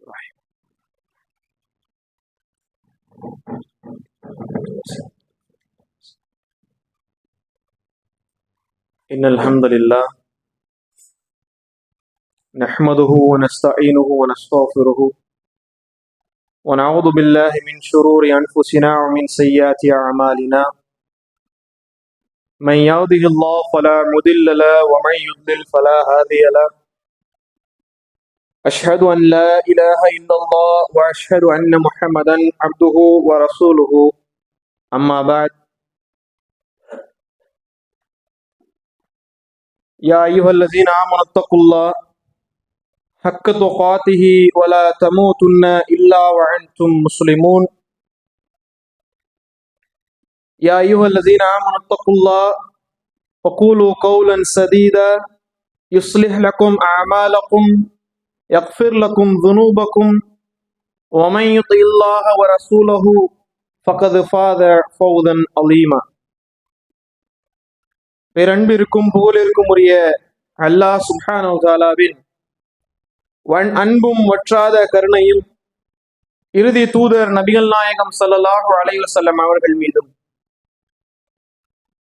إن الحمد لله نحمده ونستعينه ونستغفره ونعوذ بالله من شرور أنفسنا ومن سيئات أعمالنا من يهده الله فلا مضل له ومن يضلل فلا هادي له أشهد أن لا إله إلا الله وأشهد أن محمدا عبده ورسوله أما بعد يا أيها الذين آمنوا اتقوا الله حق تقاته ولا تموتن إلا وأنتم مسلمون يا أيها الذين آمنوا اتقوا الله وقولوا قولا سديدا يصلح لكم أعمالكم يغفر لكم ذنوبكم ومن يطع الله ورسوله فقد فاز فوزا عظيما. பேரன்பிற்கும் புகழிற்கும் உரிய அல்லாஹ் சுப்ஹானஹு வ தஆலாவின் அன்பும் வற்றாத கருணையும் இறுதி தூதர் நபிகள் நாயகம் ஸல்லல்லாஹு அலைஹி வஸல்லம் அவர்கள் மீதும்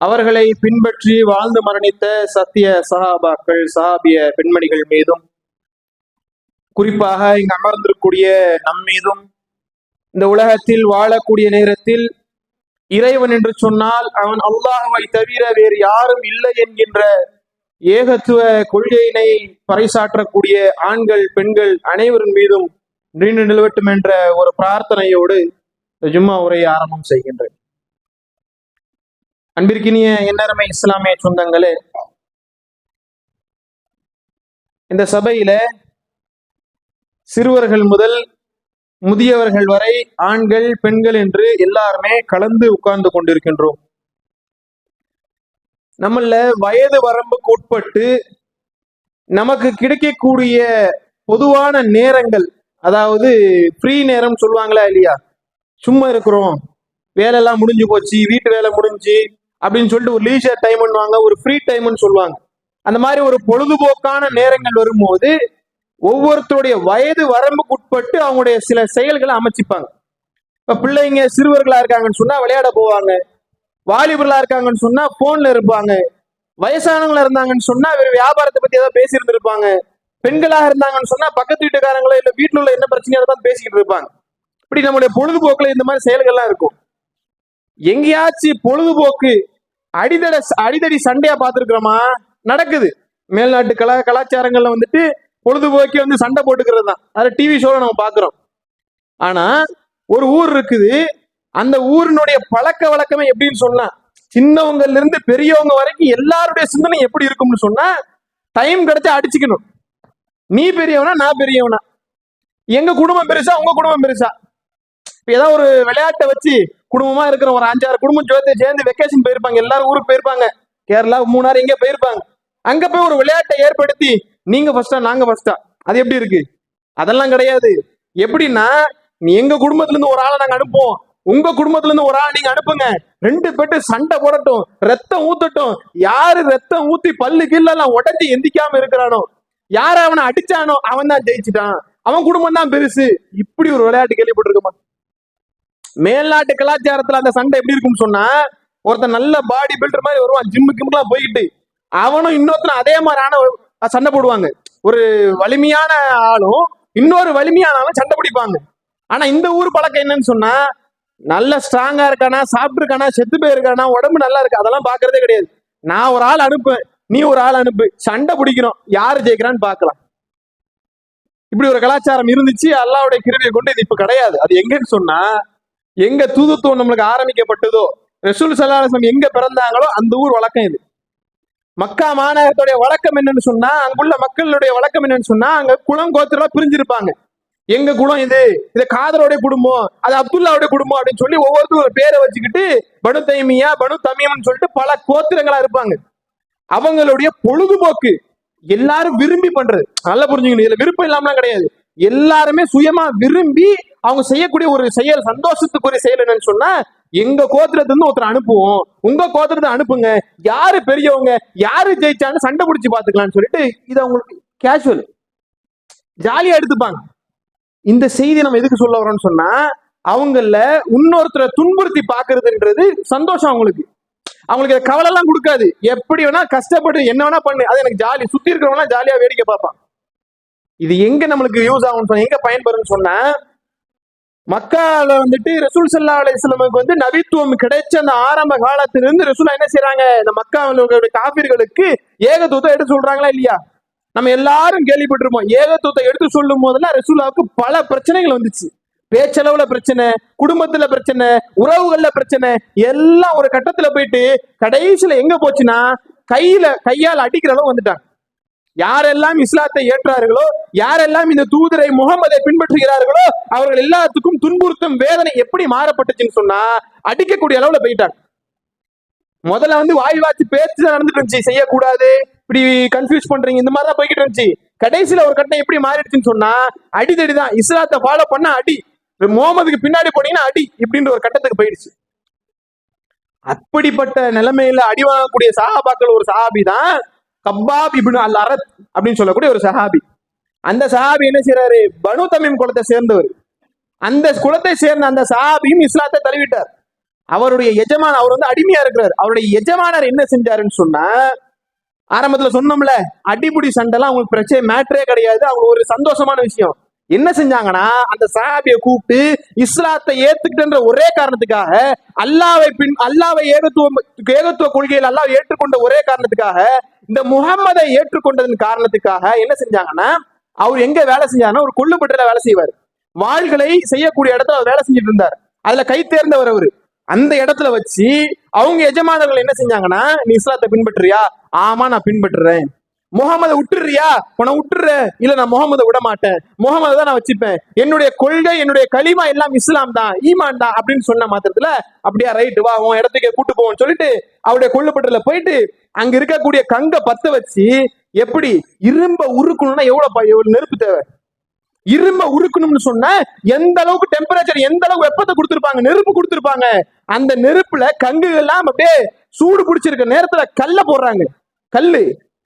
அவர்களை பின்பற்றி வாழ்ந்து மரணித்த சத்திய சஹாபாக்கள் சஹாபிய பெண்மணிகள் மீதும் குறிப்பாக இங்கு அமர்ந்திருக்கக்கூடிய நம் மீதும் இந்த உலகத்தில் வாழக்கூடிய நேரத்தில் இறைவன் என்று சொன்னால் அவன் அல்லாஹ்வை தவிர வேறு யாரும் இல்லை என்கின்ற ஏகத்துவ கொள்கையினை பறைசாற்றக்கூடிய ஆண்கள் பெண்கள் அனைவரின் மீதும் நீண்டு நிலவட்டும் என்ற ஒரு பிரார்த்தனையோடு ஜும்மா உரையை ஆரம்பம் செய்கின்றேன். அன்பிற்கினிய எண்ணருமை இஸ்லாமிய சொந்தங்களே, இந்த சபையில சிறுவர்கள் முதல் முதியவர்கள் வரை ஆண்கள் பெண்கள் என்று எல்லாருமே கலந்து உட்கார்ந்து கொண்டிருக்கின்றோம். நம்மள வயது வரம்புக்கு உட்பட்டு நமக்கு கிடைக்கக்கூடிய பொதுவான நேரங்கள், அதாவது ஃப்ரீ நேரம் சொல்லுவாங்களா இல்லையா, சும்மா இருக்கிறோம், வேலையெல்லாம் முடிஞ்சு போச்சு, வீட்டு வேலை முடிஞ்சு அப்படின்னு சொல்லிட்டு ஒரு லீஜர் டைம் பண்ணுவாங்க, ஒரு ஃப்ரீ டைம்னு சொல்லுவாங்க. அந்த மாதிரி ஒரு பொழுதுபோக்கான நேரங்கள் வரும்போது ஒவ்வொருத்தருடைய வயது வரம்புக்கு உட்பட்டு அவங்களுடைய சில செயல்களை அமைச்சிப்பாங்க. இப்ப பிள்ளைங்க சிறுவர்களா இருக்காங்கன்னு சொன்னா விளையாட போவாங்க, வாலிபர்களா இருக்காங்கன்னு சொன்னா போன்ல இருப்பாங்க, வயசானவங்களா இருந்தாங்கன்னு சொன்னா வேற வியாபாரத்தை பத்தி ஏதாவது பேசி இருந்திருப்பாங்க, பெண்களாக இருந்தாங்கன்னு சொன்னா பக்கத்து வீட்டுக்காரங்களோ இல்ல வீட்டுல உள்ள என்ன பிரச்சனையோ தான் பேசிக்கிட்டு இருப்பாங்க. இப்படி நம்முடைய பொழுதுபோக்குல இந்த மாதிரி செயல்கள்லாம் இருக்கும். எங்கேயாச்சும் பொழுதுபோக்கு அடிதடி சண்டையா பார்த்திருக்கிறோமா? நடக்குது. மேல்நாட்டு கலாச்சாரங்கள்ல வந்துட்டு பொழுதுபோக்கி வந்து சண்டை போட்டுக்கிறது தான், அதை டிவி ஷோல நம்ம பாக்குறோம். ஆனா ஒரு ஊர் இருக்குது, அந்த ஊரினுடைய பழக்க வழக்கமே எப்படின்னு சொன்னா, சின்னவங்கல இருந்து பெரியவங்க வரைக்கும் எல்லாருடைய சிந்தனை எப்படி இருக்கும்னு சொன்னா, டைம் கிடைச்சா அடிச்சுக்கணும். நீ பெரியவனா நான் பெரியவனா, எங்க குடும்பம் பெருசா உங்க குடும்பம் பெருசா. இப்ப ஏதாவது ஒரு விளையாட்டை வச்சு குடும்பமா இருக்கிற ஒரு 5-6 குடும்பம் சேர்ந்து வெக்கேஷன் போயிருப்பாங்க, எல்லாரும் ஊருக்கு போயிருப்பாங்க, கேரளா மூணாறு எங்க போயிருப்பாங்க. அங்க போய் ஒரு விளையாட்டை ஏற்படுத்தி நீங்க ஃபர்ஸ்டா நாங்க ஃபர்ஸ்டா, அது எப்படி இருக்கு? அதெல்லாம் கிடையாது. எப்படின்னா, நீ எங்க குடும்பத்துல இருந்து ஒரு ஆளை நாங்க அனுப்புவோம், உங்க குடும்பத்துல இருந்து ஒரு ஆளை நீங்க அனுப்புங்க, 2 பேட்டு சண்டை போடட்டும், ரத்தம் ஊத்தட்டும், யாரு ரத்தம் ஊத்தி பல்லு கீழெல்லாம் உடஞ்சி எந்திக்காம இருக்கிறானோ, யாரு அவனை அடிச்சானோ அவன் தான் ஜெயிச்சுட்டான், அவன் குடும்பம் தான் பெருசு. இப்படி ஒரு விளையாட்டு கேள்விப்பட்டிருக்குமா? மேல்நாட்டு கலாச்சாரத்துல அந்த சண்டை எப்படி இருக்கும்னு சொன்னா, ஒருத்தன் நல்ல பாடி பில்டர் மாதிரி வருவான், ஜிம்முக்கு போய்கிட்டு, அவனும் இன்னொருத்தரும் அதே மாதிரி சண்டை போடுவாங்க. ஒரு வலிமையான ஆளும் இன்னொரு வலிமையான ஆளும் சண்டை பிடிப்பாங்க. ஆனா இந்த ஊர் பழக்கம் என்னன்னு சொன்னா, நல்ல ஸ்ட்ராங்கா இருக்கானா, சாப்பிட்டு இருக்கானா, செத்து போயிருக்கானா, உடம்பு நல்லா இருக்கு, அதெல்லாம் பாக்குறதே கிடையாது. நான் ஒரு ஆள் அனுப்புவேன், நீ ஒரு ஆள் அனுப்பு, சண்டை பிடிக்கிறோம், யாரு ஜெயிக்கிறான்னு பாக்கலாம். இப்படி ஒரு கலாச்சாரம் இருந்துச்சு. அல்லாஹ்வுடைய கிருபையை கொண்டு இது இப்ப கிடையாது. அது எங்கன்னு சொன்னா, எங்க தூதுத்துவம் நம்மளுக்கு ஆரம்பிக்கப்பட்டதோ, ரசூல் ஸல்லல்லாஹு அலைஹி வஸல்லம் எங்க பிறந்தாங்களோ அந்த ஊர் வழக்கம் இது. மக்கா மாநகரத்துடைய வழக்கம் என்னன்னு சொன்னா, அங்குள்ள மக்களுடைய வழக்கம் என்னன்னு சொன்னா, அங்க குலம் கோத்திரம் பிரிஞ்சிருப்பாங்க. எங்க குலம் இது காதரோடைய குடும்பம், அது அப்துல்லாவுடைய குடும்பம் அப்படின்னு சொல்லி ஒவ்வொருத்தரும் ஒரு பேரை வச்சுக்கிட்டு பனு தைமியா பனு தமீம்னு சொல்லிட்டு பல கோத்திரங்களா இருப்பாங்க. அவங்களுடைய பொழுதுபோக்கு எல்லாரும் விரும்பி பண்றது, நல்லா புரிஞ்சுக்கணும், இதுல விருப்பம் இல்லாமலாம் கிடையாது. எல்லாருமே சுயமா விரும்பி அவங்க செய்யக்கூடிய ஒரு செயல், சந்தோஷத்துக்குரிய செயல் என்னன்னு சொன்னா, எங்க கோத்திரத்துல இருந்து ஒருத்தர் அனுப்புவோம், உங்க கோத்திரத்தை அனுப்புங்க, யாரு பெரியவங்க யாரு ஜெயிச்சான்னு சண்டை பிடிச்சு பாத்துக்கலாம்னு சொல்லிட்டு இது அவங்களுக்கு கேஷுவல் ஜாலியா எடுத்துப்பாங்க. இந்த செய்தி நம்ம எதுக்கு சொல்ல வரோம்னு சொன்னா, அவங்கள இன்னொருத்தரை துன்புறுத்தி பாக்குறதுன்றது சந்தோஷம் அவங்களுக்கு. அவங்களுக்கு கவலை எல்லாம் கொடுக்காது. எப்படி வேணா கஷ்டப்பட்டு என்ன வேணா பண்ணு, அது எனக்கு ஜாலி. சுத்தி இருக்கிறவங்க ஜாலியா வேடிக்கை பார்ப்பான். இது எங்க நம்மளுக்கு யூஸ் ஆகும், எங்க பயன்படுன்னு சொன்னா, மக்கால வந்துட்டு ரசூல் ஸல்லல்லாஹு அலைஹி வஸல்லமுக்கு நபித்துவம் கிடைச்ச அந்த ஆரம்ப காலத்திலிருந்து ரசூல் என்ன செய்யறாங்க, இந்த மக்காவுடைய காபிர்களுக்கு ஏகத்துவத்தை எடுத்து சொல்றாங்களா இல்லையா? நம்ம எல்லாரும் கேள்விப்பட்டிருப்போம். ஏகத்துவத்தை எடுத்து சொல்லும் போதெல்லாம் ரசூலுக்கு பல பிரச்சனைகள் வந்துச்சு. பேச்சளவுல பிரச்சனை, குடும்பத்துல பிரச்சனை, உறவுகள்ல பிரச்சனை, எல்லாம் ஒரு கட்டத்துல போயிட்டு கடைசியில எங்க போச்சுன்னா கையால் அடிக்கிற அளவு வந்துட்டாங்க. யாரெல்லாம் இஸ்லாத்தை ஏற்றார்களோ, யாரெல்லாம் இந்த தூதரை முகமதை பின்பற்றுகிறார்களோ, அவர்கள் எல்லாத்துக்கும் துன்புறுத்தும் வேதனை எப்படி மாறப்பட்டுச்சுன்னு சொன்னா, அடிக்கக்கூடிய அளவுல போயிட்டாங்க. முதல்ல வாய் வாச்சு பேச்சு நடந்துட்டு இருந்துச்சு, செய்யக்கூடாது, இப்படி கன்ஃபியூஸ் பண்றீங்க, இந்த மாதிரிதான் போய்கிட்டு இருந்துச்சு. கடைசியில ஒரு கட்டம் எப்படி மாறிடுச்சுன்னு சொன்னா, அடிதடி தான். இஸ்லாத்தை ஃபாலோ பண்ண அடி, முகமதுக்கு பின்னாடி போனீங்கன்னா அடி, இப்படின்ற ஒரு கட்டத்துக்கு போயிடுச்சு. அப்படிப்பட்ட நிலைமையில அடி வாங்கக்கூடிய சஹாபாக்கள் ஒரு சஹாபி தான் கப்பாப் இப்னு அல் அரத் அப்படின்னு சொல்லக்கூடிய ஒரு சஹாபி. அந்த சஹாபி என்ன செய்யறாரு, பனு தமீம் குலத்தை சேர்ந்தவர். அந்த குலத்தை சேர்ந்த அந்த சஹாபியும் இஸ்லாத்தை தழுவிட்டார். அவருடைய எஜமான, அவர் அடிமையா இருக்கிறார். அவருடைய எஜமானர் என்ன செஞ்சாருன்னு சொன்னா, ஆரம்பத்துல சொன்னோம்ல, அடிபுடி சண்டைலாம் அவங்களுக்கு பிரச்சனை மேட்டரே கிடையாது, அவங்க ஒரு சந்தோஷமான விஷயம். என்ன செஞ்சாங்கன்னா, அந்த சஹாபியை கூப்பிட்டு இஸ்லாத்தை ஏத்துக்கிட்ட ஒரே காரணத்துக்காக, அல்லாவை ஏகத்துவ கொள்கையில் அல்லாஹ் ஏற்றுக்கொண்ட ஒரே காரணத்துக்காக, இந்த முகம்மதை ஏற்றுக்கொண்டதன் காரணத்துக்காக என்ன செஞ்சாங்கன்னா, அவர் எங்க வேலை செஞ்சாருன்னா, ஒரு கொள்ளுப்பட்டில வேலை செய்வார். வாள்களை செய்யக்கூடிய இடத்துல அவர் வேலை செஞ்சுட்டு இருந்தார். அதுல கை தேர்ந்தவர் அவரு. அந்த இடத்துல வச்சு அவங்க எஜமானர்கள் என்ன செஞ்சாங்கன்னா, நீ இஸ்லாத்தை பின்பற்றுறியா? ஆமா நான் பின்பற்றுறேன். முகமதை விட்டுறியா? உன விட்டுற. இல்ல நான் முகமதை விட மாட்டேன், முகமதை தான் நான் வச்சுப்பேன், என்னுடைய கொள்கை என்னுடைய களிமா எல்லாம் இஸ்லாம் தான், ஈமான் தான் அப்படின்னு சொன்ன மாத்திரத்துல, அப்படியா ரைட்டு வா உன் இடத்துக்கு கூட்டு போவோம்னு சொல்லிட்டு அவருடைய கொள்ளுப்பட்டுல போயிட்டு அங்க இருக்கக்கூடிய கங்க பத்த வச்சு, எப்படி இரும்ப உருக்கணும்னா எவ்வளவு நெருப்பு தேவை, இரும்ப உருக்கணும்னு சொன்ன எந்த அளவுக்கு டெம்பரேச்சர், எந்த அளவுக்கு வெப்பத்தை கொடுத்திருப்பாங்க, நெருப்பு கொடுத்திருப்பாங்க. அந்த நெருப்புல கங்குகள் எல்லாம் அப்படியே சூடு பிடிச்சிருக்க நேரத்துல கல்ல போடுறாங்க.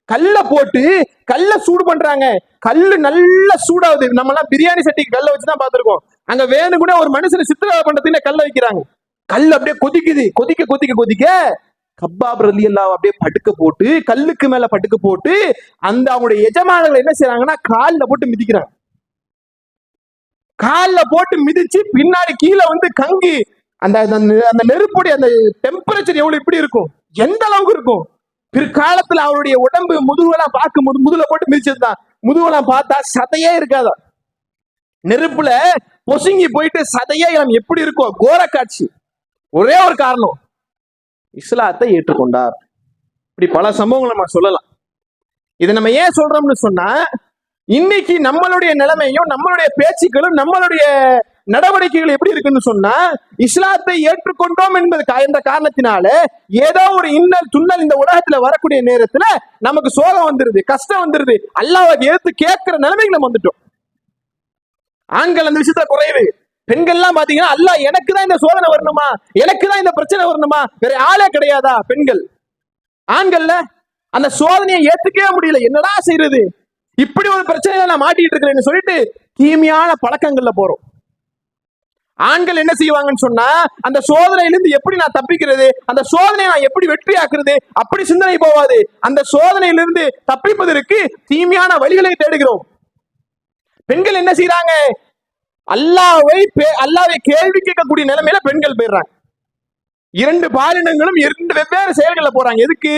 கல்ல போட்டு கல்ல சூடு பண்றாங்க. கல்லு நல்லா சூடாகுது. நம்ம எல்லாம் பிரியாணி சட்டிக்கு கல்ல வச்சுதான் பாத்துருக்கோம். அங்க வேணும் கூட ஒரு மனுஷனை சித்திரவதை பண்றதுன்னு கல்ல வைக்கிறாங்க. கல் அப்படியே கொதிக்குது. கொதிக்க கப்பாப் ரலியல்லாஹு அப்படியே படுக்க போட்டு, கல்லுக்கு மேல படுக்க போட்டு, அந்த அவங்களுடைய எஜமானர்கள் என்ன செய்யறாங்கன்னா, காலில் போட்டு மிதிக்கிறாங்க. காலில் போட்டு மிதிச்சு பின்னாடி கீழே கங்கு அந்த அந்த நெருப்புடைய அந்த டெம்பரேச்சர் எவ்வளவு இப்படி இருக்கும், எந்த அளவுக்கு இருக்கும். பிற்காலத்துல அவருடைய உடம்பு முதுகுலாம் பார்க்கும் போது, முதுகுல போட்டு மிதிச்சதுதான், முதுகுலாம் பார்த்தா சதையே இருக்காதா, நெருப்புல பொசுங்கி போயிட்டு சதையே எப்படி இருக்கும், கோர காட்சி. ஒரே ஒரு காரணம், இஸ்லாத்தை ஏற்றுக்கொண்டார். இப்படி பல சம்பவங்கள் நம்ம சொல்லலாம். இதை நம்ம ஏன் சொல்றோம்னு சொன்னா, இன்னைக்கு நம்மளுடைய நிலைமையும் நம்மளுடைய பேச்சுக்களும் நம்மளுடைய நடவடிக்கைகள் எப்படி இருக்குன்னு சொன்னா, இஸ்லாத்தை ஏற்றுக்கொண்டோம் என்பது என்ற காரணத்தினால ஏதோ ஒரு இன்னல் துண்ணல் இந்த உலகத்துல வரக்கூடிய நேரத்துல நமக்கு சோகம் வந்துருது, கஷ்டம் வந்துருது, அல்லாஹ்வை எடுத்து கேட்கிற நிலைமைக்கு நம்ம வந்துட்டோம். ஆண்கள் அந்த விஷயத்துல குறைவு. பெண்கள்லாம் பாத்தீங்கன்னா, அல்லாஹ் எனக்கு தான் இந்த சோதனை வரணுமா, எனக்கு தான் இந்த பிரச்சனை வரணுமா, வேற ஆளே கிடையாதா பெண்கள். ஆண்கள்ல அந்த சோதனையை ஏத்துக்கவே முடியல, என்னடா செய்யறது, இப்படி ஒரு பிரச்சனையில நான் மாட்டிட்டு இருக்கிறேன்னு சொல்லிட்டு தீமையான பழக்கங்கள்ல போறோம். ஆண்கள் என்ன செய்வாங்கன்னு சொன்னா, அந்த சோதனையிலிருந்து எப்படி நான் தப்பிக்கிறது, அந்த சோதனையை நான் எப்படி வெற்றி ஆக்குறது, அப்படி சிந்தனை போவாது. அந்த சோதனையிலிருந்து தப்பிப்பதற்கு தீமையான வழிகளை தேடுகிறோம். பெண்கள் என்ன செய்யறாங்க, அல்லாஹ்வை கேள்வி கேட்கக்கூடிய நிலைமையில பெண்கள் போயிடுறாங்க. இரண்டு பாலினங்களும் இரண்டு வெவ்வேறு செயல்களை போறாங்க. எதுக்கு?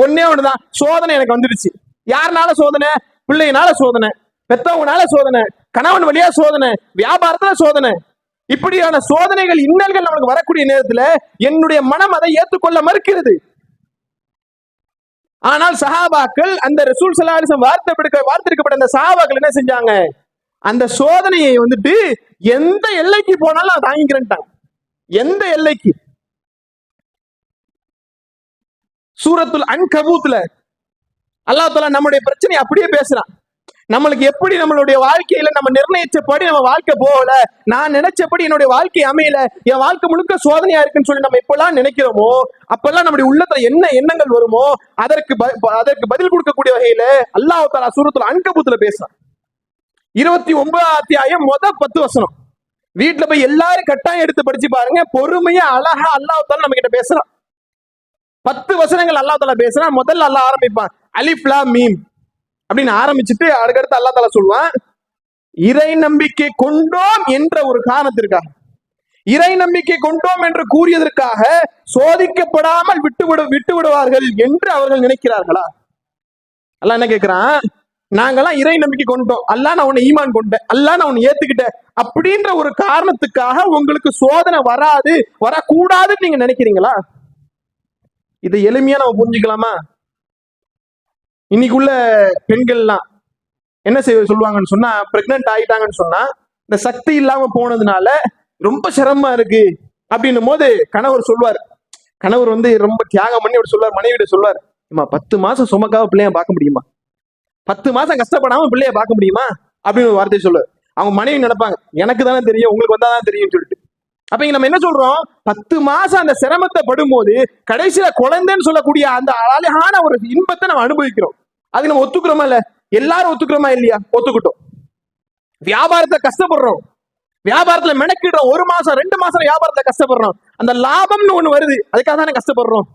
ஒன்னே ஒண்ணுதான், சோதனை எனக்கு வந்துடுச்சு. யாருனால சோதனை? பிள்ளைனால சோதனை, பெத்தவங்கனால சோதனை, கணவன் வழியா சோதனை, வியாபாரத்துல சோதனை. இப்படியான சோதனைகள் இன்னல்கள் நமக்கு வரக்கூடிய நேரத்துல என்னுடைய மனம் அதை ஏற்றுக்கொள்ள மறுக்கிறது. ஆனால் சஹாபாக்கள், அந்த ரசூல் ஸல்லல்லாஹு அலைஹி வஸல்லம் வார்த்தெடுக்கப்பட்ட அந்த சஹாபாக்கள் என்ன செஞ்சாங்க, அந்த சோதனையை எந்த எல்லைக்கு போனாலும் அதை தாங்கிக்கிறேன்ட்டாங்க. எந்த எல்லைக்கு? சூரத்துல் அன்கபூத்ல அல்லாஹ் தஆலா நம்முடைய பிரச்சனை அப்படியே பேசுறான். நம்மளுக்கு எப்படி நம்மளுடைய வாழ்க்கையில நம்ம நிர்ணயிச்சபடி நம்ம வாழ்க்கை போகல, நான் நினைச்சபடி என்னுடைய வாழ்க்கை அமையல, என் வாழ்க்கை முழுக்க சோதனையா இருக்குன்னு சொல்லி நம்ம எப்பெல்லாம் நினைக்கிறோமோ, அப்பெல்லாம் நம்முடைய உள்ளத்துல என்ன எண்ணங்கள் வருமோ அதற்கு பதில் கொடுக்கக்கூடிய வகையில அல்லாஹ் தஆலா சூரத்துல் அன்கபூத்ல பேசுறான். 29 அத்தியாயம் 10 வசனம். வீட்டுல போய் எல்லாரும் கட்டாயம் எடுத்து படிச்சு பாருங்க. பொறுமையா அழகா அல்லாஹ் தஆலா நம்ம கிட்ட பேசுறான். 10 வசனங்கள் அல்லாஹ் தஆலா பேசுறான். முதல்ல அல்லாஹ் ஆரம்பிப்பான் அலிஃப் லாம் மீம் அப்படின்னு ஆரம்பிச்சுட்டு அதுக்கடுத்து அல்லாஹ் தஆலா சொல்லுவான், இறை நம்பிக்கை கொண்டோம் என்ற ஒரு காரணத்திற்காக, இறை நம்பிக்கை கொண்டோம் என்று கூறியதற்காக சோதிக்கப்படாமல் விட்டு விடுவார்கள் என்று அவர்கள் நினைக்கிறார்களா? அல்லாஹ் என்ன கேட்கிறான், நாங்கெல்லாம் இறை நம்பிக்கை கொண்டோம், அல்லாஹ் நான் உன்னை ஈமான் கொண்டேன், அல்லாஹ் நான் உன்னை ஏத்துக்கிட்டேன் அப்படின்ற ஒரு காரணத்துக்காக உங்களுக்கு சோதனை வராது வரக்கூடாதுன்னு நீங்க நினைக்கிறீங்களா? இதை எளிமையா நம்ம புரிஞ்சுக்கலாமா? இன்னைக்குள்ள பெண்கள்லாம் என்ன சொல்லுவாங்கன்னு சொன்னா, பிரெக்னன்ட் ஆயிட்டாங்கன்னு சொன்னா இந்த சக்தி இல்லாம போனதுனால ரொம்ப சிரமமா இருக்கு அப்படின்னும் போது கணவர் சொல்வார், கணவர் வந்து ரொம்ப தியாகம் பண்ணி அப்படி சொல்வார், மனைவிட சொல்வார், 10 மாசம் சுமக்காக பிள்ளைய பார்க்க முடியுமா, 10 மாசம் கஷ்டப்படாம பிள்ளைய பார்க்க முடியுமா அப்படின்னு ஒரு வார்த்தை சொல்லுவார். அவங்க மனைவி நினைப்பாங்க, எனக்கு தானே தெரியும், உங்களுக்கு வந்தாதான் தெரியும் சொல்லிட்டு. அப்ப இங்க நம்ம என்ன சொல்றோம், 10 மாசம் அந்த சிரமத்தை படும்போது கடைசியில குழந்தைன்னு சொல்லக்கூடிய அந்த அழகான ஒரு இன்பத்தை நம்ம அனுபவிக்கிறோம். அது நம்ம ஒத்துக்கிறோமா இல்ல? எல்லாரும் ஒத்துக்கிறோமா இல்லையா? ஒத்துக்கிட்டோம். வியாபாரத்தை கஷ்டப்படுறோம், வியாபாரத்துல மெனக்கிடுறோம், 1 மாசம் 2 மாசம் வியாபாரத்துல கஷ்டப்படுறோம், அந்த லாபம்னு ஒண்ணு வருது, அதுக்காக தானே கஷ்டப்படுறோம்.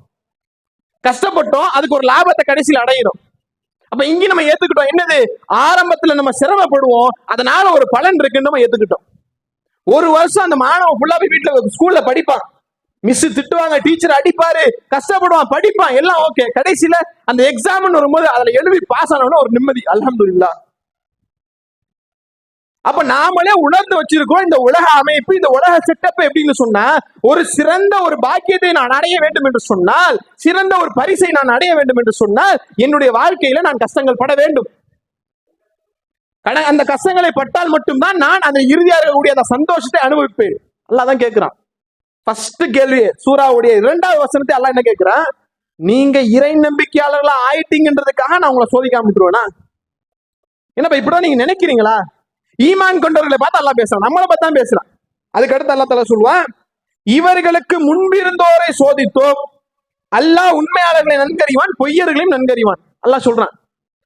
கஷ்டப்பட்டோம், அதுக்கு ஒரு லாபத்தை கடைசியில் அடையிறோம். அப்ப இங்க நம்ம ஏத்துக்கிட்டோம், என்னது, ஆரம்பத்துல நம்ம சிரமப்படுவோம், அதனால ஒரு பலன் இருக்குன்னு நம்ம ஏத்துக்கிட்டோம். 1 வருஷம் அந்த மாணவன் ஃபுல்லா போய் வீட்டுல ஸ்கூல்ல படிப்பான், மிஸ் திட்டுவாங்க, டீச்சர் அடிப்பாரு, கஷ்டப்படுவான், படிப்பான், எல்லாம் ஓகே. கடைசியில அந்த எக்ஸாம்னு வரும்போது அதுல எழுதி பாஸ் ஆனவன ஒரு நிம்மதி, அல்ஹம்துலில்லாஹ். அப்ப நாமளே உணர்ந்து வச்சிருக்கோம் இந்த உலக அமைப்பு, இந்த உலக செட்டப் எப்படின்னு சொன்னா, ஒரு சிறந்த ஒரு பாக்கியத்தை நான் அடைய வேண்டும் என்று சொன்னால், சிறந்த ஒரு பரிசை நான் அடைய வேண்டும் என்று சொன்னால், என்னுடைய வாழ்க்கையில நான் கஷ்டங்கள் பட வேண்டும். அந்த கஷ்டங்களை பட்டால் மட்டும்தான் நான் அந்த இறுதியாக இருக்கக்கூடிய அந்த சந்தோஷத்தை அனுபவிப்பேன். அல்லாஹ் தான் கேட்கிறான். ஃபர்ஸ்ட் கேள்வி சூராவுடைய 2வது வசனத்தை அல்லாஹ் என்ன கேட்கிறான், நீங்க இறை நம்பிக்கையாளர்களா ஆயிட்டீங்கன்றதுக்காக நான் உங்களை சோதிக்காம விட்டுருவேனா? என்னப்பா இப்படிதான் நீங்க நினைக்கிறீங்களா? ஈமான் கொண்டவர்களை பார்த்து அல்லாஹ் பேசுறான், நம்மளை பார்த்து தான் பேசுறான். அதுக்கு அடுத்து அல்லாஹ் தஆலா சொல்லுவான், இவர்களுக்கு முன்பிருந்தோரை சோதித்தோம், அல்லாஹ் உண்மையாளர்களை நன்கறிவான், பொய்யர்களையும் நன்கறிவான். அல்லாஹ் சொல்றான்.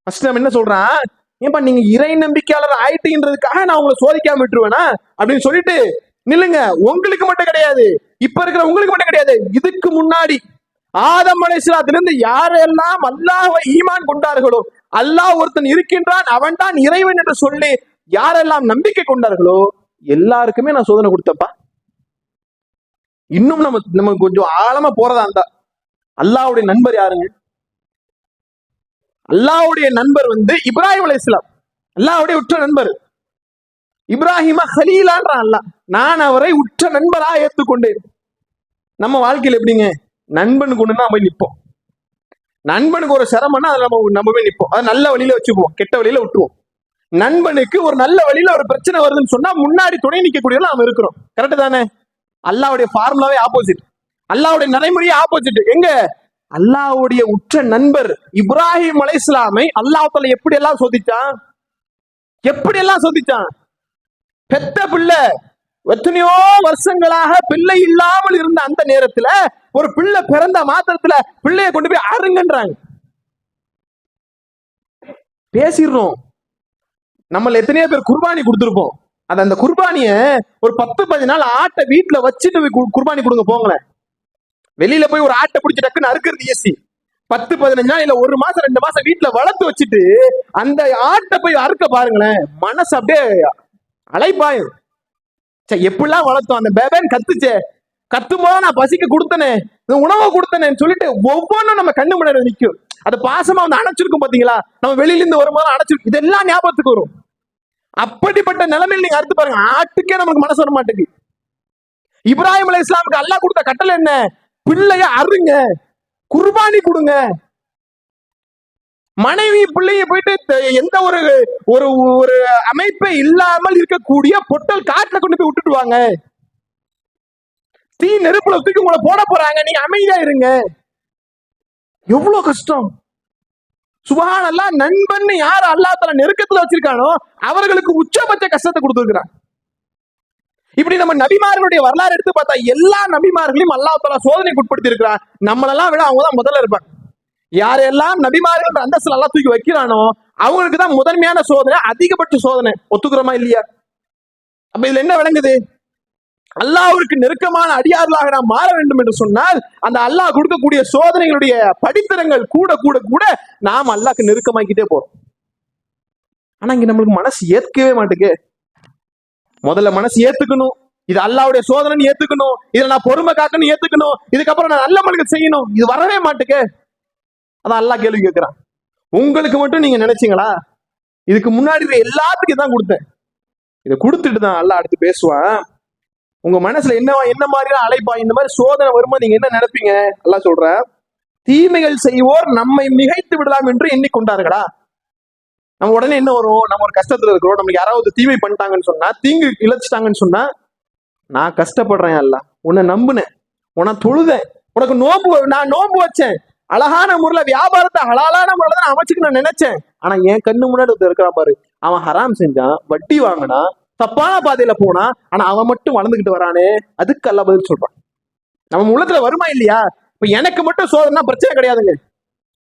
ஃபர்ஸ்ட் நம்ம என்ன சொல்றான், ஏன்பா நீங்க இறை நம்பிக்கையாளர் ஆயிட்டீங்கன்றதுக்காக நான் உங்களை சோதிக்காம விட்டுருவேனா அப்படின்னு சொல்லிட்டு நில்லுங்க. உங்களுக்கு மட்டும் கிடையாது, இப்ப இருக்கிற உங்களுக்கு மட்டும் கிடையாது, இதுக்கு முன்னாடி ஆதம் அலைஹிஸ்ஸலாத்திலிருந்து யாரெல்லாம் அல்லாஹ்வை ஈமான் கொண்டார்களோ, அல்லாஹ் ஒருத்தன் இருக்கின்றான், அவன் தான் இறைவன் என்று சொல்லி யாரெல்லாம் நம்பிக்கை கொண்டார்களோ எல்லாருக்குமே நான் சோதனை கொடுத்தப்பா. இன்னும் நம்ம கொஞ்சம் ஆழமா போறதா இருந்தா, அல்லாஹ்வுடைய நண்பர் யாருங்க? அல்லாஹ்வுடைய நண்பர் வந்து இப்ராஹிம் அலைஹிஸ்ஸலாம், அல்லாஹ்வுடைய உற்ற நண்பர். இப்ராஹிம ஹலீலான்றான் அல்லாஹ், நான் அவரை உற்ற நண்பரா ஏற்றுக்கொண்டேன். நம்ம வாழ்க்கையில் எப்படிங்க, நண்பனுக்கு ஒண்ணுன்னா போய் நிற்போம், நண்பனுக்கு ஒரு சிரமம்னா அதை நம்ம போய் நிற்போம், அதை நல்ல வழியில வச்சுக்குவோம், கெட்ட வழியில விட்டுருவோம். நண்பனுக்கு ஒரு நல்ல வழியில ஒரு பிரச்சனை வருதுன்னு சொன்னா முன்னாடி துணை நிற்கக்கூடியவர்கள் நாம இருக்கிறோம். கரெக்ட் தானே? அல்லாஹ்வுடைய ஃபார்முலாவே ஆப்போசிட், அல்லாஹ்வுடைய நடைமுறையே ஆப்போசிட். எங்க அல்லாஹ்வுடைய உற்ற நண்பர் இப்ராஹிம் அலைஹிஸ்ஸலாமை அல்லாஹ் தஆலா எப்படி எல்லாம் சோதிச்சான், எப்படி எல்லாம் சோதிச்சான். பெத்த பிள்ளை எத்தனையோ வருஷங்களாக பிள்ளை இல்லாமல் இருந்த அந்த நேரத்துல ஒரு பிள்ளை பிறந்த மாத்திரத்துல பிள்ளைய கொண்டு போய் அருங்கன்றாங்க. பேசிடுறோம். நம்மள எத்தனையோ பேர் குர்பானி கொடுத்துருப்போம், அந்த குர்பானிய ஒரு 10-15 நாள் ஆட்டை வீட்டுல வச்சுட்டு குர்பானி கொடுங்க போங்களேன். வெளியில போய் ஒரு ஆட்டை பிடிச்சி டக்குன்னு அறுக்கிறது ஈஸி. 10-15 நாள் இல்ல 1 மாசம் 2 மாசம் வீட்டுல வளர்த்து வச்சுட்டு அந்த ஆட்டை போய் அறுக்க பாருங்களேன், மனசு அப்படியே அலைப்பாயும். எப்படிலாம் வளர்த்தோம், அந்த பேபேன்னு கத்துச்சே, கத்தும் போது நான் பசிக்கு கொடுத்தனே, உணவை கொடுத்தனேன்னு சொல்லிட்டு ஒவ்வொன்றும் நம்ம கண்ணு முன்னாடி நிற்கும். அது பாசமா வந்து அணைச்சிருக்கும் பாத்தீங்களா, நம்ம வெளியில இருந்து வரும்போது அணைச்சிருக்கும், இதெல்லாம் ஞாபகத்துக்கு வரும். அப்படிப்பட்ட நிலைமையில் நீங்க அறுத்து பாருங்க, ஆட்டுக்கே நமக்கு மனசு வர மாட்டேங்குது. இப்ராஹிம் அலைஹிஸ்ஸலாமுக்கு அல்லாஹ் கொடுத்த கட்டளை என்ன, பிள்ளைய அருங்க, குர்பானி கொடுங்க. மனைவி பிள்ளைய போயிட்டு எந்த ஒரு ஒரு ஒரு அமைப்பை இல்லாமல் இருக்கக்கூடிய பொட்டல் காட்டுல கொண்டு போய் விட்டுட்டு வாங்க, தீ நெருப்புல தூக்கி உங்களை போட போறாங்க, நீங்க அமைதியா இருங்க. எவ்வளவு கஷ்டம். சுப்ஹானல்லாஹ், நண்பன் யார் அல்லாஹ் தஆலா நெருக்கத்துல வச்சிருக்கானோ அவர்களுக்கு உச்சபட்ச கஷ்டத்தை கொடுத்துருக்கிறான். இப்படி நம்ம நபிமார்களுடைய வரலாறு எடுத்து பார்த்தா எல்லா நபிமார்களையும் அல்லாஹ் தஆலா சோதனைக்கு உட்படுத்தி இருக்கிறான். நம்மளெல்லாம் விட அவங்க தான் முதல்ல இருப்பாங்க. யாரெல்லாம் நபிமார்கள் அந்தஸ்துல அல்லாஹ் தூக்கி வைக்கிறானோ அவங்களுக்கு தான் முதன்மையான சோதனை, அதிகபட்ச சோதனை. ஒத்துக்கிறோமா இல்லையா? அப்ப இதுல என்ன விளங்குது? அல்லாஹ்விற்கு நெருக்கமான அடியார்களாக நாம் மாற வேண்டும் என்று சொன்னால் அந்த அல்லாஹ் கொடுக்கக்கூடிய சோதனைகளுடைய படித்தரங்கள் கூட கூட கூட நாம் அல்லாஹ்க்கு நெருக்கமாக்கிட்டே போறோம். ஆனா இங்க நம்மளுக்கு மனசு ஏற்கவே மாட்டேங்க. முதல்ல மனசு ஏத்துக்கணும், இது அல்லாஹ்வுடைய சோதனைன்னு ஏத்துக்கணும், இதுல நான் பொறுமை காக்கணும் ஏத்துக்கணும், இதுக்கப்புறம் நான் நல்ல மனிதர்கள் செய்யணும். இது வரவே மாட்டேங்க. அதான் அல்லாஹ் கேள்வி கேட்கிறான். உங்களுக்கு மட்டும் நீங்க நினைச்சீங்களா? இதுக்கு முன்னாடி எல்லாத்துக்கும் தான் கொடுத்தேன். இதை கொடுத்துட்டு தான் அல்லாஹ் அடுத்து பேசுவான். உங்க மனசுல என்ன மாதிரி அழைப்பா, இந்த மாதிரி சோதனை வரும்போது நீங்க என்ன நினைப்பீங்க? அல்லாஹ் சொல்ற, தீமைகள் செய்வோர் நம்மை மிகைத்து விடலாம் என்று எண்ணிக்கொண்டார்களா? நம்ம உடனே என்ன வரும்? நம்ம ஒரு கஷ்டத்துல இருக்கிறோம், நமக்கு யாராவது தீமை பண்ணிட்டாங்கன்னு சொன்னா, தீங்கு இழைச்சிட்டாங்கன்னு சொன்னா, நான் கஷ்டப்படுறேன் அல்ல, உன்னை நம்புனேன், உன்னை தொழுதேன், உனக்கு நான் நோன்பு வச்சேன், அழகான முறையில வியாபாரத்தை ஹலாலான முறையில தான் அமைச்சுக்கு நான் நினைச்சேன். ஆனா என் கண்ணு முன்னாடி இருக்கிறான் பாரு, அவன் ஹராம் செஞ்சான், வட்டி வாங்கினா, தப்பான பாதையில போனா, ஆனா அவன் மட்டும் வளர்ந்துகிட்டு வரானே, அதுக்கு அல்லாஹ் பதில் சொல்றான். நம்ம உள்ளத்துல வருமா இல்லையா? இப்ப எனக்கு மட்டும் சோதனை பிரச்சனை கிடையாதுங்க.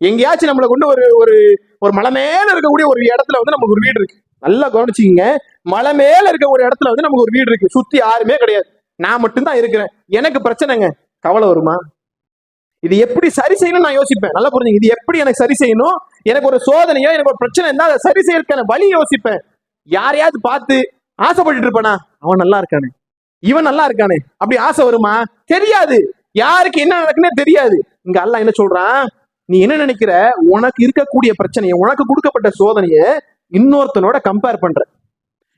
எங்கேயாச்சும் நம்மளை கொண்டு ஒரு ஒரு ஒரு மலை மேல இருக்கக்கூடிய ஒரு இடத்துல வந்து நமக்கு ஒரு வீடு இருக்கு. நல்லா கவனிச்சுக்கிங்க, மலை மேல இருக்க ஒரு இடத்துல வந்து நமக்கு ஒரு வீடு இருக்கு, சுத்தி யாருமே கிடையாது, நான் மட்டும்தான் இருக்கிறேன். எனக்கு பிரச்சனைங்க, கவலை வருமா? இது எப்படி சரி செய்யணும் நான் யோசிப்பேன். நல்லா புரிஞ்சுங்க, இது எப்படி எனக்கு சரி செய்யணும், எனக்கு ஒரு சோதனையோ எனக்கு ஒரு பிரச்சனை இருந்தா அதை சரி செய்யறதுக்கான வழி யோசிப்பேன். யாரையாவது பார்த்து ஆசைப்பட்டுட்டு இருப்பானா, அவன் நல்லா இருக்கானே, இவன் நல்லா இருக்கானே, அப்படி ஆசை வருமா? தெரியாது. யாருக்கு என்ன நடக்குன்னே தெரியாது. இங்க அல்லாஹ் என்ன சொல்றான், நீ என்ன நினைக்கிற, உனக்கு இருக்கக்கூடிய பிரச்சனையை, உனக்கு கொடுக்கப்பட்ட சோதனையை இன்னொருத்தனோட கம்பேர் பண்ற,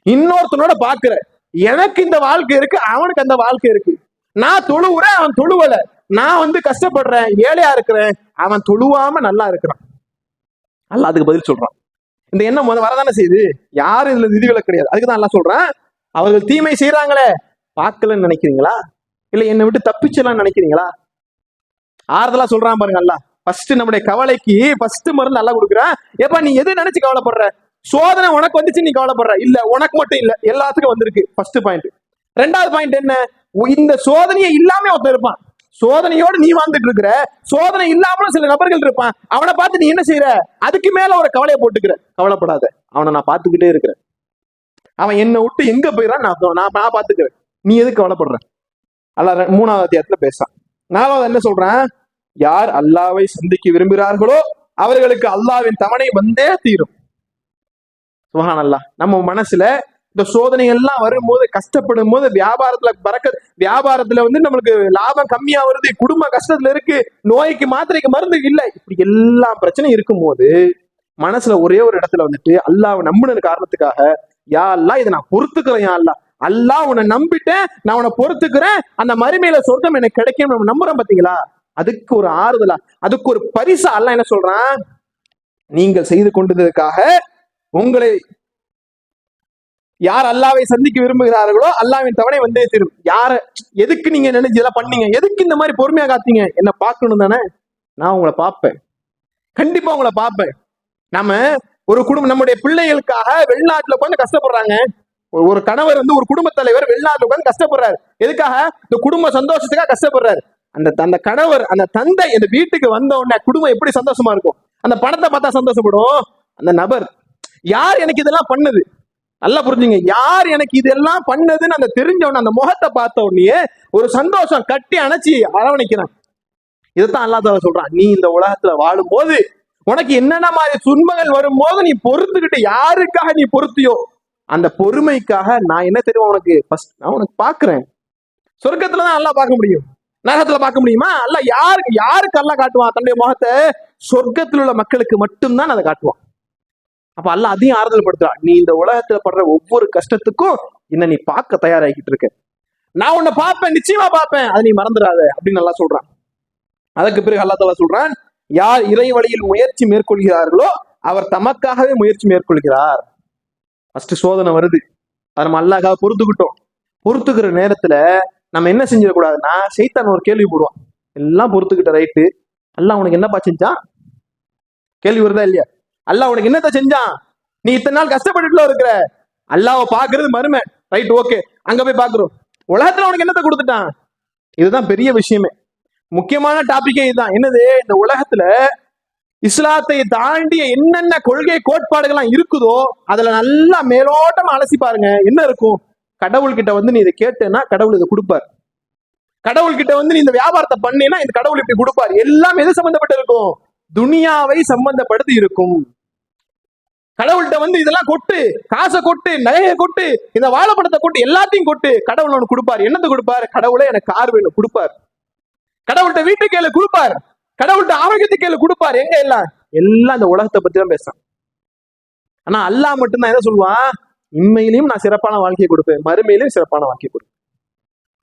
இன்னொருத்தனோட பாக்குற. எனக்கு இந்த வாழ்க்கை இருக்கு, அவனுக்கு அந்த வாழ்க்கை இருக்கு. நான் தொழுவுறேன், அவன் தொழுவல. நான் வந்து கஷ்டப்படுறேன், ஏழையா இருக்கிறேன், அவன் தொழுவாம நல்லா இருக்கிறான். அல்லாஹ் அதுக்கு பதில் சொல்றான். இந்த எண்ணம் வரதானே செய்யுது. யாரும் இதுல விதிவிலக்கு கிடையாது. அதுக்குதான் அல்லாஹ் சொல்றான், அவர்கள் தீமை செய்யறாங்களே பார்க்கலன்னு நினைக்கிறீங்களா, இல்ல என்னை விட்டு தப்பிச்சலாம் நினைக்கிறீங்களா? ஆறுதலா சொல்றான் பாருங்க அல்லாஹ். ஃபர்ஸ்ட் நம்முடைய கவலைக்கு ஃபர்ஸ்ட் மருந்து நல்லா கொடுக்குறான். ஏப்பா நீ எது நினைச்சு கவலைப்படுற? சோதனை உனக்கு வந்துச்சு நீ கவலைப்படுற? இல்ல, உனக்கு மட்டும் இல்ல, எல்லாத்துக்கும் வந்திருக்கு. First point. ரெண்டாவது பாயிண்ட் என்ன? இந்த சோதனையை இல்லாம ஒருத்தர் இருப்பான், சோதனையோடு நீ வாழ்ந்துட்டு இருக்கிற, சோதனை இல்லாமலும் சில நபர்கள் இருப்பான், அவனை பார்த்து நீ என்ன செய்யற? அதுக்கு மேல ஒரு கவலையை போட்டுக்கிற. கவலைப்படாத, அவனை நான் பார்த்துக்கிட்டே இருக்கிறேன், அவன் என்னை விட்டு எங்க போயிடான் நான் பார்த்துக்கிறேன், நீ எதுக்கு கவலைப்படுற? அல்லாஹ் 3வது அத்தியாயத்துல பேசான். 4வது என்ன சொல்றான்? யார் அல்லாவை சந்திக்க விரும்புகிறார்களோ அவர்களுக்கு அல்லாவின் தவணை வந்தே தீரும். சுப்ஹான் அல்லாஹ். நம்ம மனசுல இந்த சோதனை எல்லாம் வரும்போது, கஷ்டப்படும் போது, வியாபாரத்துல வந்து நம்மளுக்கு லாபம் கம்மியா வருது, குடும்ப கஷ்டத்துல இருக்கு, நோய்க்கு மாத்திரைக்கு மருந்து இல்ல, இப்படி எல்லா பிரச்சனையும் இருக்கும் போது மனசுல ஒரே ஒரு இடத்துல வந்துட்டு அல்லாஹ்வை நம்பின காரணத்துக்காக, யா அல்லாஹ் இதை நான் பொறுத்துக்கிறேன், யா அல்லாஹ், அல்லாஹ் உன்னை நம்பிட்டேன், நான் உன்னை பொறுத்துக்கிறேன், அந்த மறுமையில சொர்க்கம் எனக்கு கிடைக்கும் நம்ம நம்புறோம் பாத்தீங்களா? அதுக்கு ஒரு ஆறுதலா, அதுக்கு ஒரு பரிசா அல்லாஹ் என்ன சொல்றான்? நீங்கள் செய்து கொண்டதற்காக உங்களை யார் அல்லாவை சந்திக்க விரும்புகிறார்களோ அல்லாவின் தவணை வந்தே தீரும். யார எதுக்கு நீங்க நினைச்சு இதெல்லாம் பண்ணீங்க, எதுக்கு இந்த மாதிரி பொறுமையா காத்தீங்க? என்ன பார்க்கணும் தானே, நான் உங்களை பார்ப்பேன், கண்டிப்பா உங்களை பார்ப்பேன். நம்ம ஒரு குடும்பம், நம்முடைய பிள்ளைகளுக்காக வெளிநாட்டுல உட்காந்து கஷ்டப்படுறாங்க. ஒரு கணவர் வந்து, ஒரு குடும்ப தலைவர் வெளிநாட்டுல உட்காந்து கஷ்டப்படுறாரு. எதுக்காக? இந்த குடும்ப சந்தோஷத்துக்காக கஷ்டப்படுறாரு. அந்த கணவர், அந்த தந்தை இந்த வீட்டுக்கு வந்த உடனே குடும்பம் எப்படி சந்தோஷமா இருக்கும்? அந்த பணத்தை பார்த்தா சந்தோஷப்படும். அந்த நபர் யார் எனக்கு இதெல்லாம் பண்ணுது, நல்லா புரிஞ்சுங்க, யார் எனக்கு இதெல்லாம் பண்ணதுன்னு அந்த தெரிஞ்சவன அந்த முகத்தை பார்த்த உடனே ஒரு சந்தோஷம் கட்டி அணைச்சி அரவணைக்கிறான். இதைத்தான் அல்லாஹ் தஆலா சொல்றான், நீ இந்த உலகத்துல வாழும் போது உனக்கு என்னென்ன மாதிரி துன்பங்கள் வரும்போது நீ பொறுத்துக்கிட்டு, யாருக்காக நீ பொறுத்தியோ அந்த பொறுமைக்காக நான் என்ன தெரியும் உனக்கு, ஃபர்ஸ்ட் நான் உனக்கு பாக்குறேன். சொர்க்கத்துலதான் அல்லாஹ் பார்க்க முடியும், நரகத்துல பார்க்க முடியுமா? அல்ல யாருக்கு அல்லாஹ் காட்டுவான் தன்னுடைய முகத்தை? சொர்க்கத்தில் உள்ள மக்களுக்கு மட்டும்தான் அதை காட்டுவான். அப்ப அல்லாஹ் அதையும் ஆறுதல் படுத்துறான், நீ இந்த உலகத்துல படுற ஒவ்வொரு கஷ்டத்துக்கும் என்ன நீ பார்க்க தயாராகிட்டு இருக்க, நான் உன்னை பார்ப்பேன், நிச்சயமா பார்ப்பேன், அதை நீ மறந்துடாத அப்படின்னு நல்லா சொல்றான். அதற்கு பிறகு அல்லாஹ் தஆலா சொல்றான், யார் இறை வழியில் முயற்சி மேற்கொள்கிறார்களோ அவர் தமக்காகவே முயற்சி மேற்கொள்கிறார். ஃபர்ஸ்ட் சோதனை வருது, அதை நம்ம அல்லாஹ்காக பொறுத்துக்கிற நேரத்துல நம்ம என்ன செஞ்சிடக்கூடாதுன்னா, சைத்தான் ஒரு கேள்வி போடுவான், எல்லாம் பொறுத்துக்கிட்ட ரைட்டு, அல்லாஹ் உனக்கு என்னப்பா செஞ்சான்? கேள்வி வருதா இல்லையா? அல்லாஹ் உனக்கு என்னத்த செஞ்சான்? நீ இத்தனை நாள் கஷ்டப்பட்டுல இருக்கிற, அல்லாஹ்வை பாக்குறது மறுமை, ரைட், ஓகே, அங்க போய் பாக்குறோம், உலகத்துல உனக்கு என்னத்த கொடுத்துட்டான்? இதுதான் பெரிய விஷயமே, முக்கியமான டாபிக்கே இதுதான். என்னது? இந்த உலகத்துல இஸ்லாத்தை தாண்டிய என்னென்ன கொள்கை கோட்பாடுகள்லாம் இருக்குதோ அதுல நல்லா மேலோட்டமா அலசி பாருங்க. என்ன இருக்கும்? கடவுள்கிட்ட வந்து நீ இதை கேட்டேன்னா கடவுள் இதை கொடுப்பார். கடவுள்கிட்ட வந்து நீ இந்த வியாபாரத்தை பண்ணினா இந்த கடவுள் இப்படி கொடுப்பார். எல்லாம் எது சம்பந்தப்பட்டு இருக்கும்? துனியாவை சம்பந்தப்படுத்தி இருக்கும். கடவுள்கிட்ட வந்து இதெல்லாம் கொட்டு, காசை கொட்டு, நகையை கொட்டு, இந்த வாழைப்படத்தை கொட்டு, எல்லாத்தையும் கொட்டு, கடவுள் ஒன்று கொடுப்பார். என்னத்தை கொடுப்பார்? கடவுளே எனக்கு கார் வேணும் கொடுப்பார். கடவுள்கிட்ட வீட்டு கேளு கொடுப்பார். கடவுள்கிட்ட ஆரோக்கியத்தை கேளு கொடுப்பார். எங்க எல்லாம் எல்லாம் இந்த உலகத்தை பத்தி தான் பேசுறான். ஆனா அல்லாஹ் மட்டும்தான் என்ன சொல்லுவான்? இன்மையிலையும் நான் சிறப்பான வாழ்க்கையை கொடுப்பேன், மறுமையிலையும் சிறப்பான வாழ்க்கையை கொடுப்பேன்.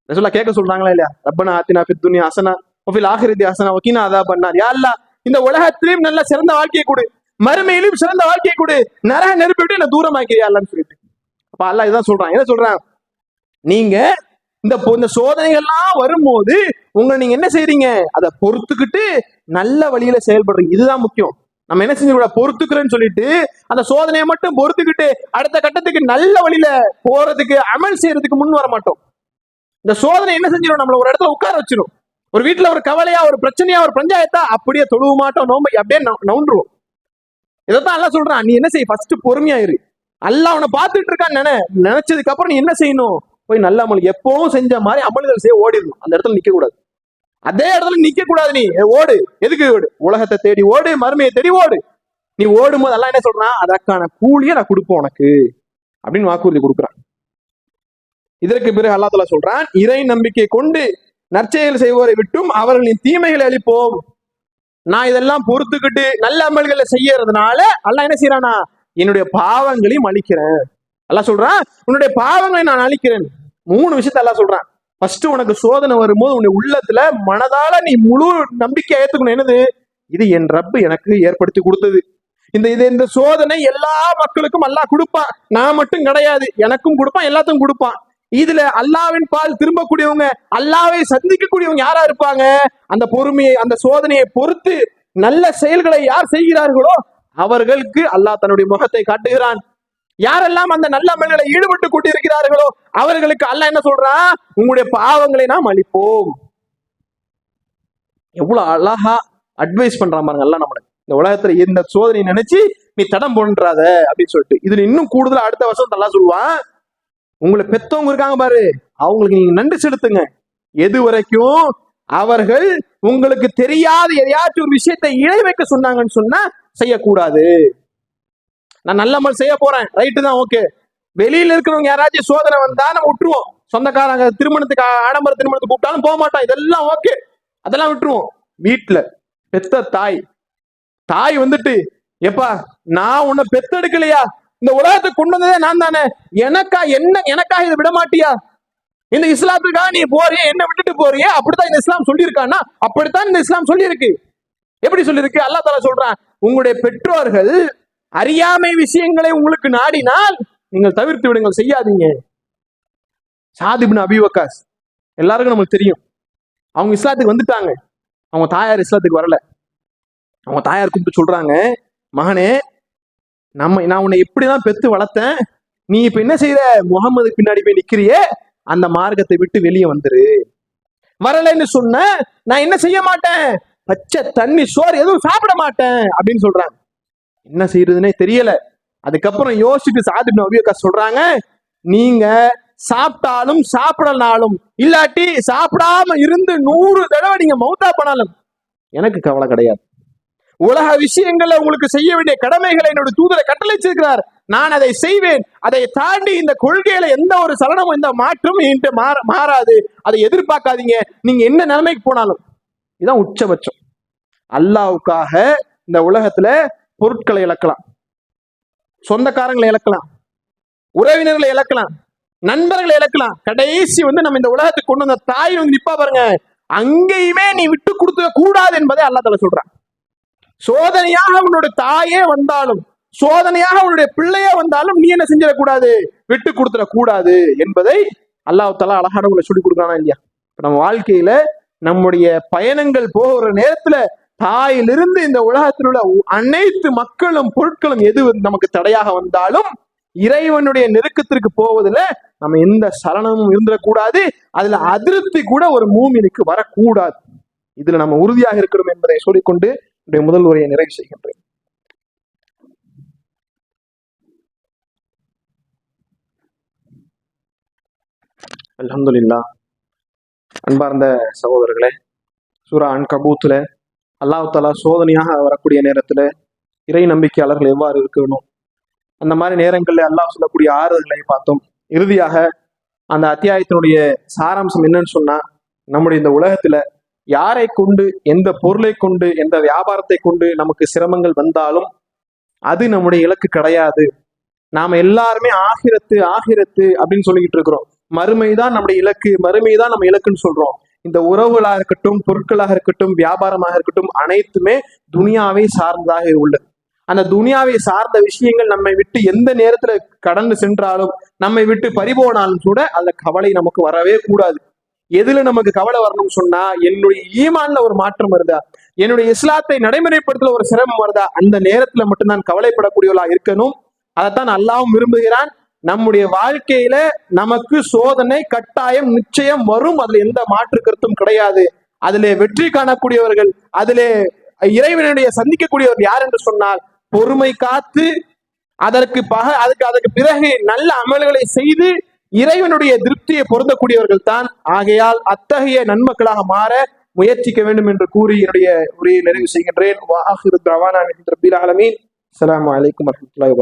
ரசூலுல்லாஹ் கேட்க சொல்றாங்களா இல்லையா? ரப்பனா ஆத்தினா ஃபித் துன்யா ஹஸனா வ ஃபில் ஆখিরাতি ஹஸனா வ கினா அஸாபன்னார். யா அல்லாஹ், இந்த உலகத்திலும் நல்ல சிறந்த வாழ்க்கையை கொடு, மறுமையிலும் சிறந்த வாழ்க்கையை கொடு, நரக நெருப்பை விட்டு என்ன தூரமாக்கிறியா அல்லாஹ்னு சொல்லிட்டு. அப்ப அல்லாஹ் இதான் சொல்றான். என்ன சொல்றான்? நீங்க இந்த சோதனைகள்லாம் வரும்போது நீங்க என்ன செய்றீங்க? அதை பொறுத்துக்கிட்டு நல்ல வழியில செயல்படுறீங்க. இதுதான் முக்கியம். நம்ம என்ன செஞ்சு பொறுத்துக்கிறேன்னு சொல்லிட்டு அந்த சோதனையை மட்டும் பொறுத்துக்கிட்டு அடுத்த கட்டத்துக்கு நல்ல வழியில போறதுக்கு அமல் செய்யறதுக்கு முன் வர மாட்டோம். இந்த சோதனை என்ன செஞ்சிடும்? நம்மள ஒரு இடத்துல உட்கார வச்சிடும். ஒரு வீட்டுல ஒரு கவலையா, ஒரு பிரச்சனையா, ஒரு பஞ்சாயத்தா அப்படியே தொழுவ மாட்டோம், நோம்பை அப்படியே நவுண்டுருவோம். இதைத்தான் அல்லாஹ் சொல்றான். நீ என்ன செய்? ஃபர்ஸ்ட் பொறுமையாயிரு. அல்லாஹ் அவனை பார்த்துட்டு இருக்கான்னு நினைச்சதுக்கு அப்புறம் நீ என்ன செய்யணும்? போய் நல்ல அமல் எப்பவும் செஞ்ச மாதிரி அமல்கள் செய்ய ஓடிடணும். அந்த இடத்துல நிக்க கூடாது. அதே இடத்துல நிக்க கூடாது. நீ ஓடு. எதுக்கு ஓடு? உலகத்தை தேடி ஓடு, மறுமையை தேடி ஓடு. நீ ஓடும்போது எல்லாம் என்ன சொல்றான்? அதற்கான கூலியை நான் கொடுப்போம் உனக்கு அப்படின்னு வாக்குறுதி கொடுக்குறான். இதற்கு பிறகு அல்லாஹ் தஆலா சொல்றான், இறை நம்பிக்கை கொண்டு நற்செயல் செய்வோரை விட்டும் அவர்களின் தீமைகளை அழிப்போம். நான் இதெல்லாம் பொறுத்துக்கிட்டு நல்ல அமல்களை செய்யறதுனால அல்லாஹ் என்ன செய்யறானா? என்னுடைய பாவங்களையும் அழிக்கிறேன். அல்லாஹ் சொல்றான், உன்னுடைய பாவங்களை நான் அழிக்கிறேன். 3 விஷயத்த அல்லாஹ் சொல்றான். ஃபர்ஸ்ட், உனக்கு சோதனை வரும்போது உன்னுடைய உள்ளத்துல மனதால நீ முழு நம்பிக்கை ஏத்துக்கணும். என்னது? இது என் ரப்பு எனக்கு ஏற்படுத்தி கொடுத்தது. இந்த சோதனை எல்லா மக்களுக்கும் அல்லாஹ் கொடுப்பான். நான் மட்டும் கிடையாது, எனக்கும் கொடுப்பான், எல்லாத்துக்கும் கொடுப்பான். இதுல அல்லாஹ்வின் பால் திரும்பக்கூடியவங்க, அல்லாஹ்வை சந்திக்கக்கூடியவங்க யாரா இருப்பாங்க? அந்த பொறுமையை, அந்த சோதனையை பொறுத்து நல்ல செயல்களை யார் செய்கிறார்களோ அவர்களுக்கு அல்லாஹ் தன்னுடைய முகத்தை காட்டுகிறான். யாரெல்லாம் அந்த நல்ல அமல்களை ஈடுபட்டு கொண்டிருக்கிறார்களோ அவர்களுக்கு அல்லாஹ் என்ன சொல்றான்? உங்களுடைய பாவங்களை நாம் அழிப்போம். எவ்வளவு அழகா அட்வைஸ் பண்றான் பாருங்க அல்லாஹ் நம்மளை. இந்த உலகத்துல இந்த சோதனை நினைச்சு நீ தடம் போன்றாத அப்படின்னு சொல்லிட்டு. இதுல இன்னும் கூடுதலா அடுத்த வருஷம் அல்லாஹ் சொல்லுவான், உங்களை பெத்தவங்க இருக்காங்க பாரு, அவங்களுக்கு நீங்க நன்றி செலுத்துங்க. எது வரைக்கும் அவர்கள் உங்களுக்கு தெரியாத எதையாச்சும் ஒரு விஷயத்தை இழை வைக்க சொன்னாங்கன்னு சொன்னா செய்யக்கூடாது. நான் நல்ல அமல் செய்ய போறேன், ரைட்டு தான், ஓகே. வெளியில இருக்கிறவங்க யாராச்சும் சோதனை வந்தா நம்ம விட்டுருவோம். சொந்தக்காரங்க திருமணத்துக்கு, ஆடம்பர திருமணத்துக்கு கூப்பிட்டாலும் போக மாட்டோம், இதெல்லாம் ஓகே, அதெல்லாம் விட்டுருவோம். வீட்டுல பெத்த தாய் வந்துட்டு, எப்பா நான் உன்னை பெத்தெடுக்கலையா, இந்த உலகத்தை கொண்டு வந்ததே நான் தானே, எனக்காக இதை விட மாட்டியா? இந்த இஸ்லாத்துக்காக நீ போறிய, என்ன விட்டுட்டு போறிய? அப்படித்தான் இந்த இஸ்லாம் சொல்லியிருக்கான்னா அப்படித்தான் இந்த இஸ்லாம் சொல்லியிருக்கு. எப்படி சொல்லியிருக்கு? அல்லாஹ் தஆலா சொல்றான், உங்களுடைய பெற்றோர்கள் அறியாமை விஷயங்களை உங்களுக்கு நாடினால் நீங்கள் தவிர்த்து விடுங்கள், செய்யாதீங்க. சாத் இப்னு அபீ வக்காஸ் எல்லாருக்கும் நமக்கு தெரியும். அவங்க இஸ்லாத்துக்கு வந்துட்டாங்க. அவங்க தாயார் இஸ்லாத்துக்கு வரல. அவங்க தாயார் கூப்பிட்டு சொல்றாங்க, மகனே, நான் உன்னை எப்படிதான் பெத்து வளர்த்தேன், நீ இப்ப என்ன செய்யற? முகமது பின்னாடி போய் நிக்கிறியே, அந்த மார்க்கத்தை விட்டு வெளியே வந்துரு. வரலன்னு சொன்ன நான் என்ன செய்ய மாட்டேன், பச்சை தண்ணி சோறு எதுவும் சாப்பிட மாட்டேன் அப்படின்னு சொல்றாங்க. என்ன செய்யறதுன்னே தெரியல. அதுக்கப்புறம் யோசிச்சுட்டு சாத் இப்னு அபீ வக்காஸ் சொல்றாங்க, நீங்க சாப்பிட்டாலும் சாப்பிடனாலும் இல்லாட்டி சாப்பிடாம இருந்து 100 தடவை நீங்க மௌத்தா பண்ணாலும் எனக்கு கவலை கிடையாது. உலக விஷயங்கள்ல உங்களுக்கு செய்ய வேண்டிய கடமைகளை என்னோட தூதரை கட்டளைச்சிருக்கிறார், நான் அதை செய்வேன். அதை தாண்டி இந்த கொள்கையில எந்த ஒரு சலனமும், எந்த மாற்றமும் என்கிட்ட மாறாது. அதை எதிர்பார்க்காதீங்க, நீங்க என்ன நிலைமைக்கு போனாலும். இதுதான் உச்சபட்சம். அல்லாஹ்வுக்காக இந்த உலகத்துல பொருட்களை இழக்கலாம், சொந்தக்காரங்களை இழக்கலாம், உறவினர்களை இழக்கலாம், நண்பர்களை இழக்கலாம். கடைசி நம்ம இந்த உலகத்துக்கு கொண்டு வந்த தாய் நிப்பா பாருங்க, அங்கேயுமே நீ விட்டு கொடுக்க கூடாது என்பதை அல்லாஹ் தஆலா சொல்றான். சோதனையாக உன்னுடைய தாயே வந்தாலும், சோதனையாக உன்னுடைய பிள்ளையே வந்தாலும் நீ என்ன செஞ்சிடக்கூடாது? விட்டு கொடுத்துடக்கூடாது என்பதை அல்லாஹ் தஆலா அழகான உங்களை சொல்லி கொடுக்குறானா இல்லையா? நம்ம வாழ்க்கையில நம்முடைய பயணங்கள் போகிற நேரத்துல தாயிலிருந்து இந்த உலகத்தில் உள்ள அனைத்து மக்களும் பொருட்களும் எது நமக்கு தடையாக வந்தாலும் இறைவனுடைய நெருக்கத்திற்கு போவதில் நம்ம எந்த சலனமும் இருந்துடக்கூடாது. அதுல அதிருப்தி கூட ஒரு மூமினுக்கு வரக்கூடாது. இதுல நம்ம உறுதியாக இருக்கிறோம் என்பதை சொல்லிக்கொண்டு முதல் உரையை நிறைவு செய்கின்றேன். அல்ஹம்துலில்லாஹ். அன்பார்ந்த சகோதரர்களே, சூரா அன்கபூத்துல அல்லாஹ் தஆலா சோதனையாக வரக்கூடிய நேரத்துல இறை நம்பிக்கையாளர்கள் எவ்வாறு இருக்கணும், அந்த மாதிரி நேரங்கள்ல அல்லாஹ் சொல்லக்கூடிய ஆறுதல்களை பார்த்தோம். இறுதியாக அந்த அத்தியாயத்தினுடைய சாராம்சம் என்னன்னு சொன்னா, நம்முடைய இந்த உலகத்துல யாரை கொண்டு, எந்த பொருளை கொண்டு, எந்த வியாபாரத்தை கொண்டு நமக்கு சிரமங்கள் வந்தாலும் அது நம்முடைய இலக்கு கிடையாது. நாம எல்லாருமே ஆகிரத்து ஆகிரத்து அப்படின்னு சொல்லிக்கிட்டு இருக்கிறோம். மறுமைதான் நம்முடைய இலக்கு, மறுமைதான் நம்ம இலக்குன்னு சொல்றோம். இந்த உறவுகளாக இருக்கட்டும், பொருட்களாக இருக்கட்டும், வியாபாரமாக இருக்கட்டும், அனைத்துமே துனியாவை சார்ந்ததாக உள்ளது. அந்த துனியாவை சார்ந்த விஷயங்கள் நம்மை விட்டு எந்த நேரத்துல கடந்து சென்றாலும், நம்மை விட்டு பறிபோனாலும் கூட அந்த கவலை நமக்கு வரவே கூடாது. எதுல நமக்கு கவலை வரணும்னு சொன்னா, என்னுடைய ஈமான்ல ஒரு மாற்றம் வருதா, என்னுடைய இஸ்லாத்தை நடைமுறைப்படுத்தல ஒரு சிரமம் வருதா, அந்த நேரத்துல மட்டும்தான் கவலைப்படக்கூடியவளா இருக்கணும். அதைத்தான் அல்லாஹ்வும் விரும்புகிறான். நம்முடைய வாழ்க்கையில நமக்கு சோதனை கட்டாயம் நிச்சயம் வரும், அதுல எந்த மாற்று கருத்தும் கிடையாது. அதிலே வெற்றி காணக்கூடியவர்கள், அதிலே இறைவனுடைய சந்திக்கக்கூடியவர் யார் என்று சொன்னால், பொறுமை காத்து அதற்கு பிறகு நல்ல அமல்களை செய்து இறைவனுடைய திருப்தியை பொருந்தக்கூடியவர்கள் தான். ஆகையால் அத்தகைய நன்மக்களாக மாற முயற்சிக்க வேண்டும் என்று கூறி என்னுடைய உரையை நிறைவு செய்கின்றேன். அஸ்ஸலாமு அலைக்கும் வரஹ்மத்துல்லாஹி வபரகாத்துஹு.